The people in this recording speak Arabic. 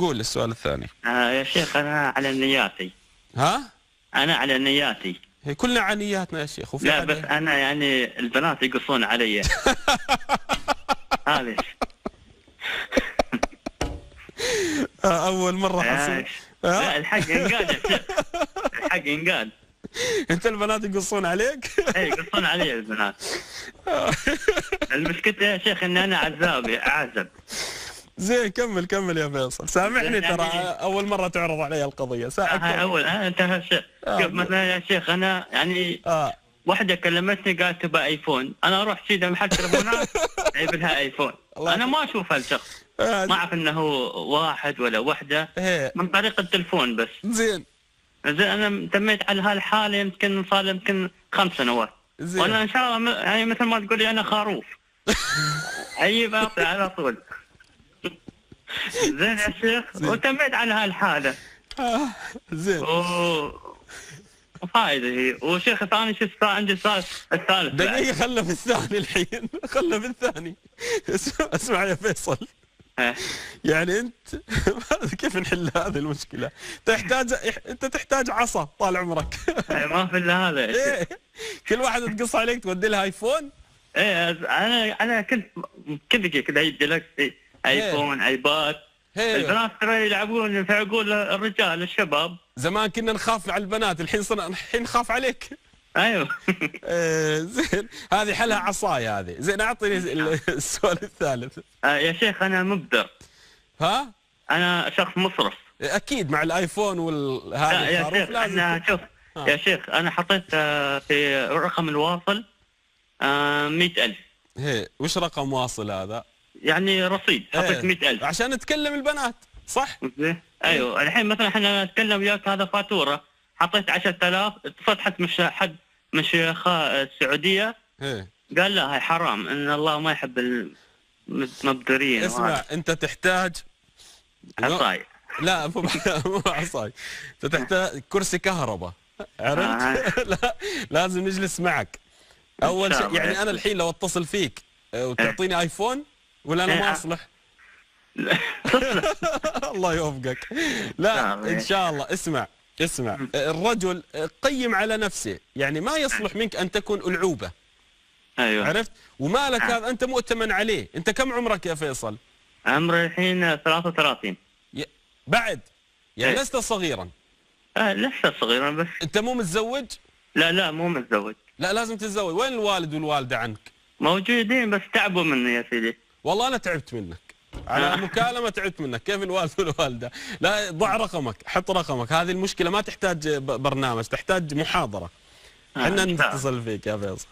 قول السؤال الثاني. يا شيخ أنا على نياتي. ها؟ أنا على نياتي. هي كلنا عنياتنا يا شيخ، وفي لا حد بس أنا يعني البنات يقصون علي. معليش. أول مرة حصل. لا الحق ينقال يا شيخ. الحق ينقال. أنت البنات يقصون عليك؟ إيه يقصون علي البنات. المشكلة يا شيخ إن أنا أعزب. زين كمل كمل يا فيصل، سامحني ترى أول مرة تعرض علي القضية. أنت شوف مثلا يا شيخ أنا يعني واحدة كلمتني قالت تبى ايفون، انا اروح سيده محل تليفونات اجيب لها ايفون، انا ما اشوف هالشخص، ما اعرف انه واحد ولا وحده من طريق التليفون بس. زين انا تميت على هالحاله يمكن صار يمكن 5 سنوات، وانا ان شاء الله يعني مثل ما تقول لي انا خروف. اجيب اعطي على طول. زين يا شيخ وتميت على هالحاله. زين فائدة هي. وشيخ ثاني شو صار عندي الثالث دقيقة، خله في الثاني الحين. خله في الثاني. اسمع يا فيصل، يعني انت كيف نحل هذه المشكلة؟ انت تحتاج عصا طال عمرك. ما في الا هذا. إيه؟ كل واحدة تقص عليك تودي لها ايفون؟ ايه انا كنت كذا اجيب لك ايفون ايباد. البنات ترى يلعبون في عقول الرجال الشباب. زمان كنا نخاف على البنات، الحين نخاف عليك. ايوه. زين هذه حلها عصاية هذه. زين اعطيني السؤال الثالث. يا شيخ انا مبذر. ها؟ انا شخص مسرف. اكيد مع الايفون هذا يا شيخ انا شوف يا شيخ انا حطيت في رقم الواصل 100,000. هي وش رقم واصل هذا؟ يعني رصيد حطيت 100,000 عشان نتكلم البنات صح؟ ايوه الحين مثلا احنا نتكلم وياك هذا فاتوره حطيت 10,000. اتصلت حد من شيخاء السعوديه قال لا هاي حرام ان الله ما يحب المبذرين. اسمع انت تحتاج عصاي. لا مو عصاي، انت تحتاج كرسي كهرباء عرفت؟ لا لازم نجلس معك اول شيء. يعني انا الحين لو اتصل فيك وتعطيني ايفون ولا انا ما اصلح؟ الله يوفقك. لا ان شاء الله. اسمع الرجل قيم على نفسه، يعني ما يصلح منك ان تكون ألعوبة. ايوه عرفت؟ ومالك هذا انت مؤتمن عليه. انت كم عمرك يا فيصل؟ عمري الحين 33. بعد يعني لست صغيرا. لسه صغيرا بس. انت مو متزوج؟ لا مو متزوج. لا لازم تتزوج. وين الوالد والوالدة عنك؟ موجودين بس تعبوا مني يا سيدي. والله انا تعبت منك على مكالمة، تعبت منك. كيف الوالد والوالدة؟ لا ضع رقمك، حط رقمك. هذه المشكلة ما تحتاج برنامج، تحتاج محاضرة. احنا نتصل فيك يا فيصل.